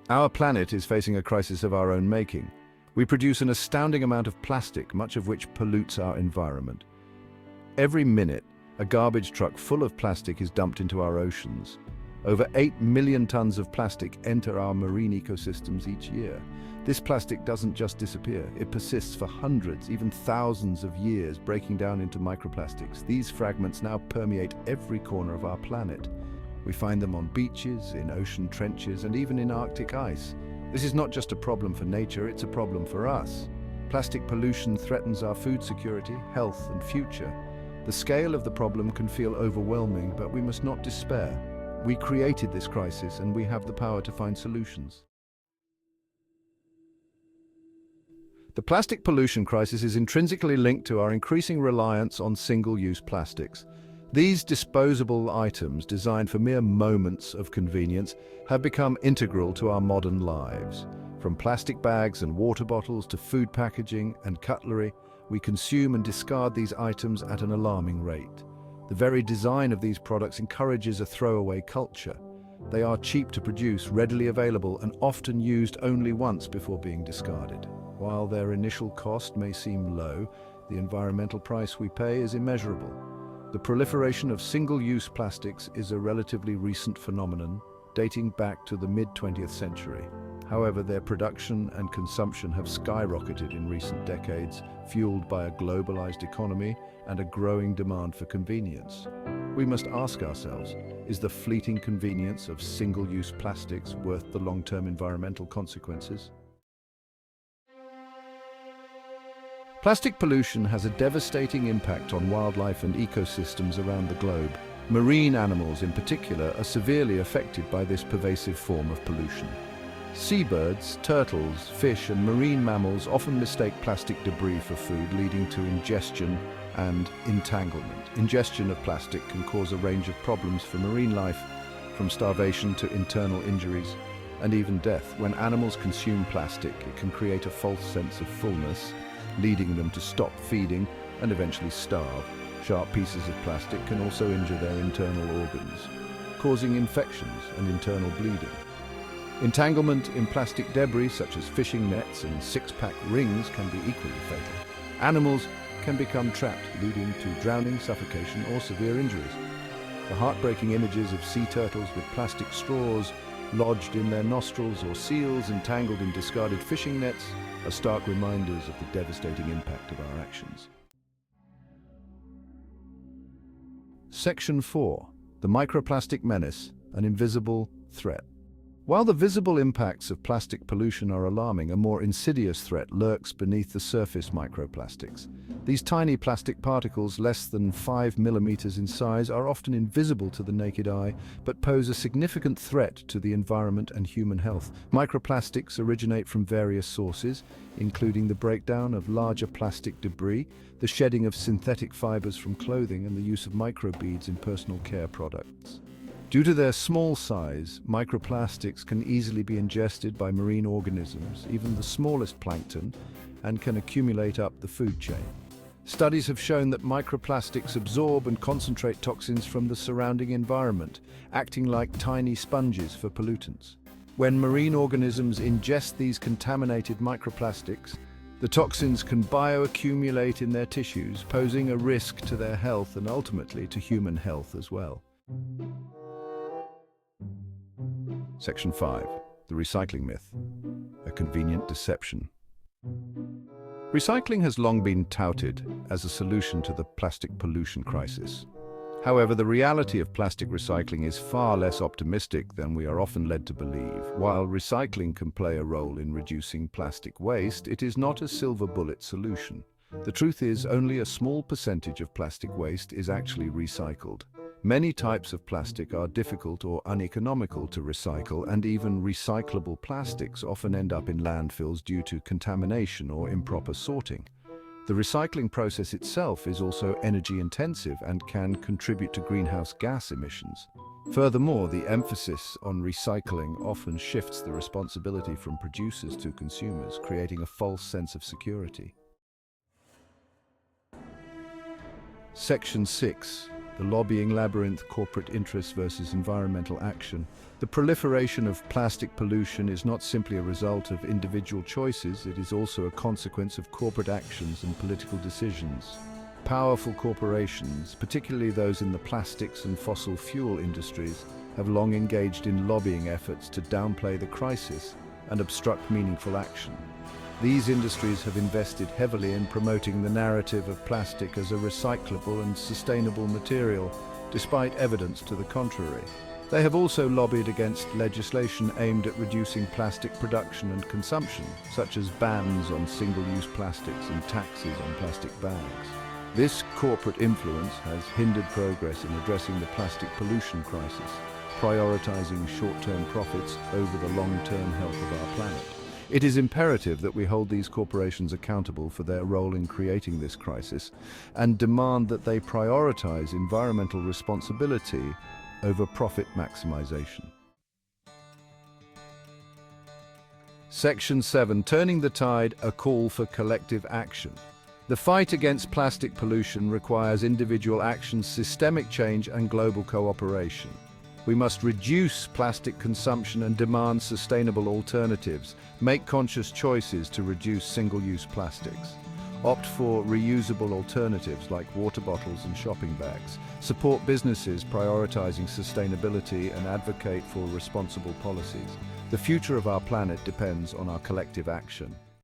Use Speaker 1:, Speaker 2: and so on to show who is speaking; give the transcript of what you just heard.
Speaker 1: Our planet is facing a crisis of our own making. We produce an astounding amount of plastic, much of which pollutes our environment. Every minute, a garbage truck full of plastic is dumped into our oceans. Over 8 million tons of plastic enter our marine ecosystems each year. This plastic doesn't just disappear, it persists for hundreds, even thousands of years, breaking down into microplastics. These fragments now permeate every corner of our planet. We find them on beaches, in ocean trenches, and even in Arctic ice. This is not just a problem for nature, it's a problem for us. Plastic pollution threatens our food security, health, and future. The scale of the problem can feel overwhelming, but we must not despair. We created this crisis, and we have the power to find solutions. The plastic pollution crisis is intrinsically linked to our increasing reliance on single-use plastics. These disposable items, designed for mere moments of convenience, have become integral to our modern lives. From plastic bags and water bottles to food packaging and cutlery, we consume and discard these items at an alarming rate. The very design of these products encourages a throwaway culture. They are cheap to produce, readily available, and often used only once before being discarded. While their initial cost may seem low, the environmental price we pay is immeasurable. The proliferation of single-use plastics is a relatively recent phenomenon, dating back to the mid-20th century. However, their production and consumption have skyrocketed in recent decades, fueled by a globalized economy and a growing demand for convenience. We must ask ourselves, is the fleeting convenience of single-use plastics worth the long-term environmental consequences? Plastic pollution has a devastating impact on wildlife and ecosystems around the globe. Marine animals, in particular, are severely affected by this pervasive form of pollution. Seabirds, turtles, fish, and marine mammals often mistake plastic debris for food, leading to ingestion and entanglement. Ingestion of plastic can cause a range of problems for marine life, from starvation to internal injuries, and even death. When animals consume plastic, it can create a false sense of fullness, leading them to stop feeding and eventually starve. Sharp pieces of plastic can also injure their internal organs, causing infections and internal bleeding. Entanglement in plastic debris, such as fishing nets and six-pack rings, can be equally fatal. Animals can become trapped, leading to drowning, suffocation, or severe injuries. The heartbreaking images of sea turtles with plastic straws lodged in their nostrils or seals entangled in discarded fishing nets are stark reminders of the devastating impact of our actions. Section 4. The microplastic menace, an invisible threat. While the visible impacts of plastic pollution are alarming, a more insidious threat lurks beneath the surface: microplastics. These tiny plastic particles, less than 5 millimeters in size, are often invisible to the naked eye, but pose a significant threat to the environment and human health. Microplastics originate from various sources, including the breakdown of larger plastic debris, the shedding of synthetic fibers from clothing, and the use of microbeads in personal care products. Due to their small size, microplastics can easily be ingested by marine organisms, even the smallest plankton, and can accumulate up the food chain. Studies have shown that microplastics absorb and concentrate toxins from the surrounding environment, acting like tiny sponges for pollutants. When marine organisms ingest these contaminated microplastics, the toxins can bioaccumulate in their tissues, posing a risk to their health and ultimately to human health as well. Section 5. The recycling myth. A convenient deception. Recycling has long been touted as a solution to the plastic pollution crisis. However, the reality of plastic recycling is far less optimistic than we are often led to believe. While recycling can play a role in reducing plastic waste, it is not a silver bullet solution. The truth is, only a small percentage of plastic waste is actually recycled. Many types of plastic are difficult or uneconomical to recycle, and even recyclable plastics often end up in landfills due to contamination or improper sorting. The recycling process itself is also energy-intensive and can contribute to greenhouse gas emissions. Furthermore, the emphasis on recycling often shifts the responsibility from producers to consumers, creating a false sense of security. Section 6. The lobbying labyrinth, corporate interests versus environmental action. The proliferation of plastic pollution is not simply a result of individual choices, it is also a consequence of corporate actions and political decisions. Powerful corporations, particularly those in the plastics and fossil fuel industries, have long engaged in lobbying efforts to downplay the crisis and obstruct meaningful action. These industries have invested heavily in promoting the narrative of plastic as a recyclable and sustainable material, despite evidence to the contrary. They have also lobbied against legislation aimed at reducing plastic production and consumption, such as bans on single-use plastics and taxes on plastic bags. This corporate influence has hindered progress in addressing the plastic pollution crisis, prioritizing short-term profits over the long-term health of our planet. It is imperative that we hold these corporations accountable for their role in creating this crisis and demand that they prioritize environmental responsibility over profit maximization. Section 7. Turning the tide, a call for collective action. The fight against plastic pollution requires individual action, systemic change, and global cooperation. We must reduce plastic consumption and demand sustainable alternatives, make conscious choices to reduce single-use plastics, opt for reusable alternatives like water bottles and shopping bags, support businesses prioritizing sustainability, and advocate for responsible policies. The future of our planet depends on our collective action.